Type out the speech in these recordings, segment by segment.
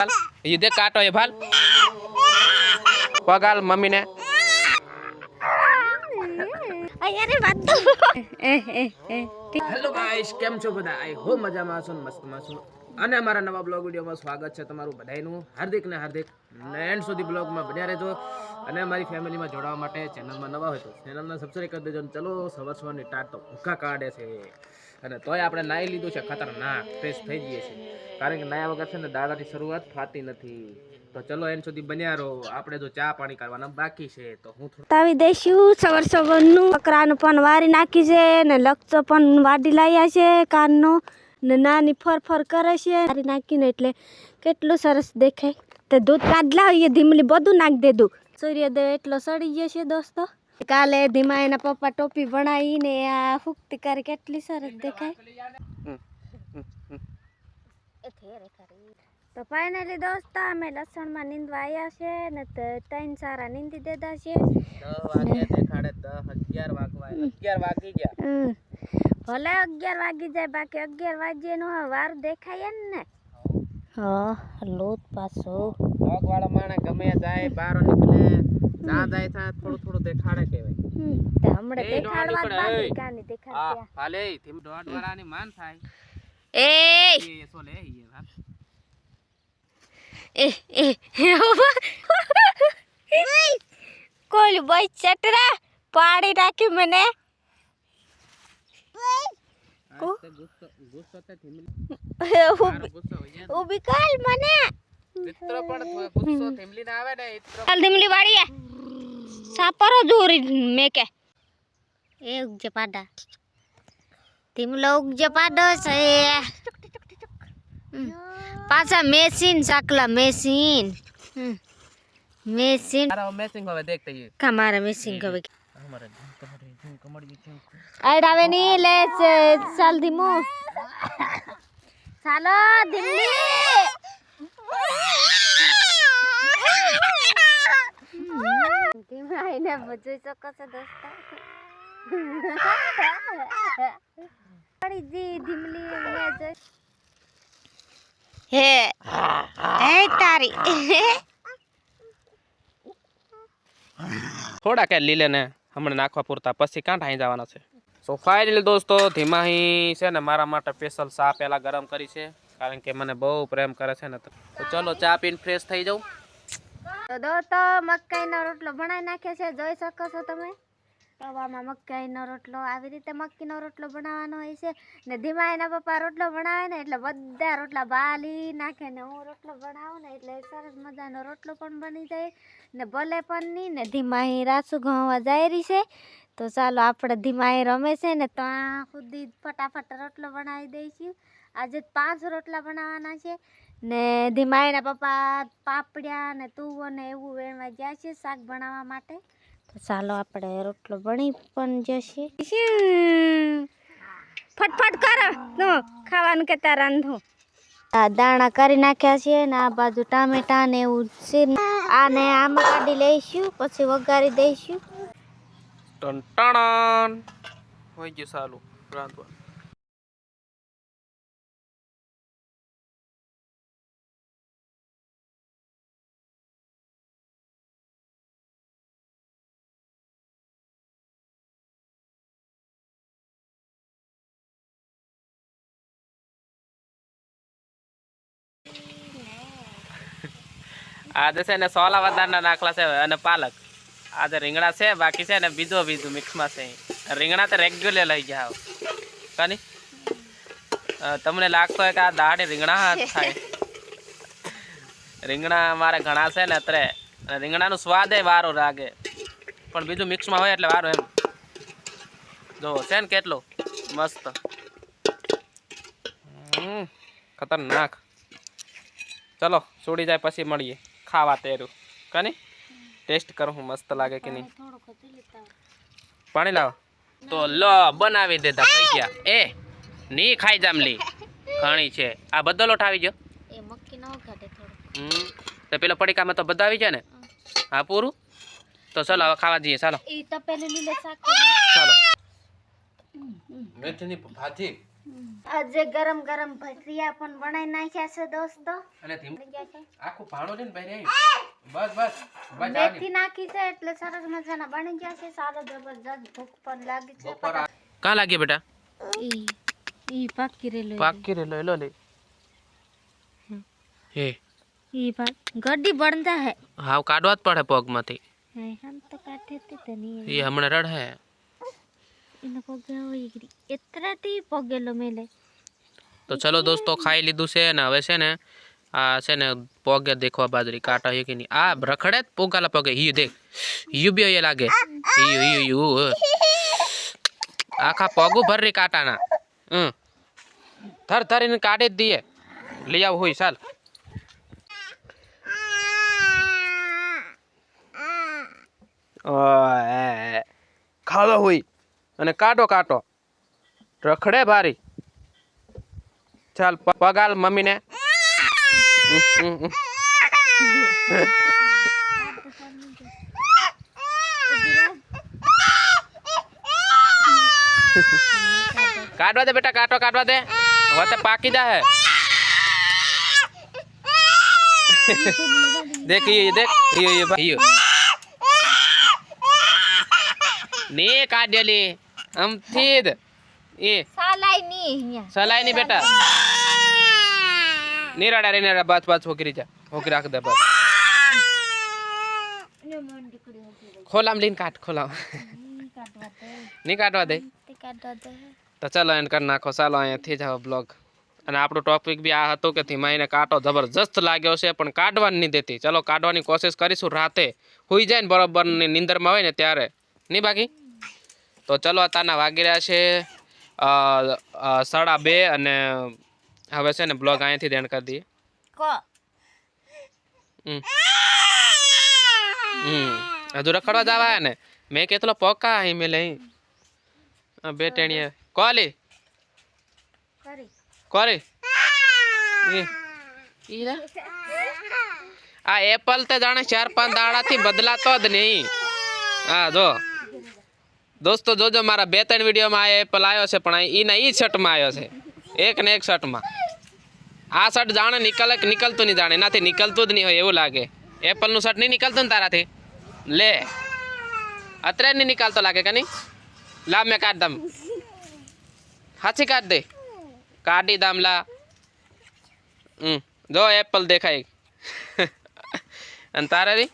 ये देख काटो ये भाल पगाल मम्मी ने हेलो गाइस केम छो बधा आई हो मजा में छो मस्त में छो અને અમારા નવા બ્લોગ વિડિયોમાં સ્વાગત છે તમારું બધાયનું હાર્દિક ને હાર્દિક એન્ડ સુધી બ્લોગમાં બન્યા રહેજો અને અમારી ફેમિલીમાં જોડાવા માટે ચેનલમાં નવા હોય તો ચેનલને સબસ્ક્રાઇબ કરી દેજો ચલો સવારની ટાટ તો ભૂકા કાઢે છે અને તોય આપણે નાઈ લીધું છે ખતરનાક ફ્રેશ થઈ જઈએ છે કારણ કે નાયા વગર છે ને દાડાની શરૂઆત થતી નથી તો ચલો એન્ડ સુધી બન્યા રહો આપણે જો ચા પાણી કરવાના બાકી છે તો હું તાવી દેશું સવારનું બકરાનું પણ વારી નાખી છે ને લક્ષો પણ વાડી લાયા છે કાનનો ને નાની ફરફર કરે છે વારી નાખીને એટલે કેટલું સરસ દેખાય તે દૂધ કાઢ લાવીએ ધીમલી બધું નાખ દેધું સૂર્યોદય એટલો સડી ગયો છે દોસ્તો કાલે ધીમા એના પપ્પા ટોપી બનાવીને આ ફૂકતી કરી કેટલી સરસ દેખાય તો ફાઇનલી દોસ્તો અમે લસણમાં નીંદવા આવ્યા છે ને ત્રણ સારા નીંદી દીધા છે 10 વાગે દેખાડે 10 11 વાગવા 11 વાગી ગયા ભલે 11 વાગી જાય બાકી 11 વાગ્યે નો વાર દેખાય ને હા લોટ પાછો લોક વાળા માણે ગમે જાય બહાર નીકળે જા જાય થા થોડું થોડું દેખાડે કેવાય તે હમણે દેખાડવા બાકી કાની દેખાડ્યા હાલે થીમ દોડ વાળાની માન થાય એ સો લે એ વાત કોલ બોય ચટરા પાડી નાખી મને ગુસ્સો તે થીમ ઉભી કાલ મને મિત્ર પણ ગુસ્સો થીમલી ના આવે ને ઇત્રો કાલ ધીમલી વાડીએ સાપરો દૂરી મેકે એ ઉગજે પાડા ધીમલો ઉગજે પાડો છે પાછા મેશિન સાકલા મેશિન મેશિન મારા મેચિંગ હવે દેખતે ये કા મારા મેશિન હવે हमारे कमड़ी છે આડાવે ની લે ચાલ ધીમો ચાલો દિલ્હી ધીમા એને બજોઈ શકો છો દોસ્તો પડી જી ધીમલી મે જોઈ હે તારી થોડા કે લીલે ને હમણાં નાખવા પૂરતા પછી કાં ઢાઈ જવાના છે સો ફાઇનલી દોસ્તો ધીમાહી છે ને મારા માટે સ્પેશિયલ ચા પહેલા ગરમ કરી છે કારણ કે મને બહુ પ્રેમ કરે છે ને તો ચલો ચા પીને ફ્રેશ થઈ જાઉં તો દોસ્તો મકાઈનો રોટલો બનાવી નાખ્યો છે જોઈ શકો છો તમે તવામાં મકાઈનો રોટલો આવી રીતે મક્કીનો રોટલો બનાવવાનો હોય છે ને ધીમા એના પપ્પા રોટલો બનાવે ને એટલે બધા રોટલા બાલી નાખે ને હું રોટલો બનાવું ને એટલે સરસ મજાનો રોટલો પણ બની જાય ને ભલે પણ નહીં ને ધીમા અહીં રાસુ ઘઉંવા જાય છે તો ચાલો આપણે ધીમા અહીં રમે છે ને તો આ સુધી ફટાફટ રોટલો બનાવી દઈશું આજે 5 રોટલા બનાવવાના છે ને ધીમા એના પપ્પા પાપડિયા ને તુવો ને એવું વેણવા ગયા છે શાક બનાવવા માટે તો ચાલો આપણે રોટલો બની પણ જશે ફટફટ કરો તો ખાવાનું કેતા રાંધું આ દાણા કરી નાખ્યા છે ને આ બાજુ ટામેટા ને એવું છે આને આમાં કાઢી લઈશું પછી વઘારી દઈશું ટન ટણ હોય ગયું સાલું રાંધવા આજે છે ને સોલા વધારના નાખલા છે અને પાલક આજે રીંગણા છે બાકી છે ને બીજું મિક્સમાં છે રીંગણા તો રેગ્યુલર લઈ ગયા કાની તમને લાગતો હોય કે આ દાડે રીંગણા થાય રીંગણા મારે ઘણા છે ને અત્રે રીંગણાનું સ્વાદ વારો લાગે પણ બીજું મિક્સમાં હોય એટલે વારો એમ જો છે ને કેટલો મસ્ત ખતરનાક ચલો છોડી જાય પછી મળીએ ખાવા તેરું કાની ટેસ્ટ કરું હું મસ્ત લાગે કે નહીં પાણી લાવો તો લો બનાવી દેતા થઈ ગયા એ ની ખાઈ જામલી ઘણી છે આ બધો લોટ આવી ગયો એ મક્કી ન કાઢે થોડું તો પેલો પડીકામાં તો બધા આવી જાય ને હા પૂરું તો ચાલો હવે ખાવા જઈએ ચાલો એ તપેલું લીલે શાક ચાલો મેથીની ભાજી આજે ગરમ ગરમ ભજીયા પણ બનાવી નાખ્યા છે દોસ્તો. અને આખું ભાણો છે ને ભાઈ બસ બસ મેથી નાખી છે એટલે સરસ મજાના બની ગયા છે. સારો જબરજસ્ત ભૂખ પણ લાગી છે. કાં લાગી બેટા ઈ પાકી રેલો પાકી રે લો લે હે ઈ પાક ગड्डी બનતા હે. હાવ કાઢવા જ પડે પગમાંથી. હમ તો કાઢે તે નહીં એ હમણાં રડ હે એને પગે હોય ગરી એટલાથી પગેલો મેલે. તો ચલો દોસ્તો ખાઈ લીધું છે ને હવે છે ને આ છે ને પગે દેખવા બાજરી કાંટા હે કે નહીં આ રખડે જ પોગાલા પગે હિયું દેખ હિયું બી એ લાગે હિયું હિયું હિયું આખા પગું ભરી કાંટાના થર થરીને કાઢી જ દઈએ લઈ આવ હોય ચાલ ખાલો હોય અને કાટો કાટો રખડે ભારી ચાલ પગાલ મમ્મીને કાઢવા દે બેટા કાટો કાઢવા દે હવે પાકી જા હે દેખ દેખ ને કાઢેલી આમથી જ એ સલાઈ ની બેટા નીરાડા રે નીરાડા બસ બસ હોકરી જા હોકરી રાખ દે બસ ખોલામ લીન કાટ ખોલામ નહીં કાઢવા દે તો ચાલો એને કરી નાખો ચાલો અહીંયાથી જાવ બ્લોગ અને આપણો ટોપિક બી આ હતો કે ધીમાઈને કાંટો જબરજસ્ત લાગ્યો છે પણ કાઢવાની નહીં દેતી ચલો કાઢવાની કોશિશ કરીશું રાતે હોઈ જાય ને બરોબર નીંદરમાં હોય ને ત્યારે નહીં બાકી તો ચલો અત્યારના વાગી રહ્યા છે 2:30 અને હવે છે ને બ્લોગ અહીંયાથી એન્ડ કરી દઈએ હજુ રખડવા જવા ને મેં કહેતો પોકા અહીં મેં લઈ બે ટેણીએ કોલી કોરી આ એપલ તે જાણે 4-5 દાડાથી બદલાતો જ નહીં હા જો દોસ્તો જોજો મારા 2-3 વિડીયોમાં આ એપલ આવ્યો છે પણ એના ઈ શર્ટમાં આવ્યો છે એક ને એક શર્ટમાં આ શર્ટ જાણે નીકળતું નહીં જાણે એનાથી નીકળતું જ નહીં હોય એવું લાગે એપલનું શર્ટ નહીં નીકળતું ને તારાથી લે અત્યારે નહીં નીકળતો લાગે કે નહીં લા મેં કાઢ દમ હાથી કાઢ દે કાઢી દમ લા જો એપલ દેખાય અને તારે રી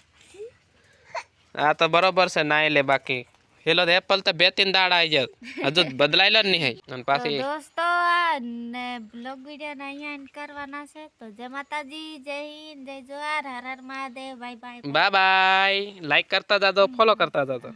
આ તો બરોબર છે નાઈ લે બાકી હેલો એપલ તો 2-3 દાડા આવી જાય હજુ બદલાયેલો જ નહીં હોય અને પાછી દોસ્તો આ ને બ્લોગ વિડિયો ને અહીંયા એન્ડ કરવાના છે તો જય માતાજી જય હિન્દ જય જોહાર હર હર Mahadev bye bye bye bye like કરતા જાજો ફોલો કરતા જાજો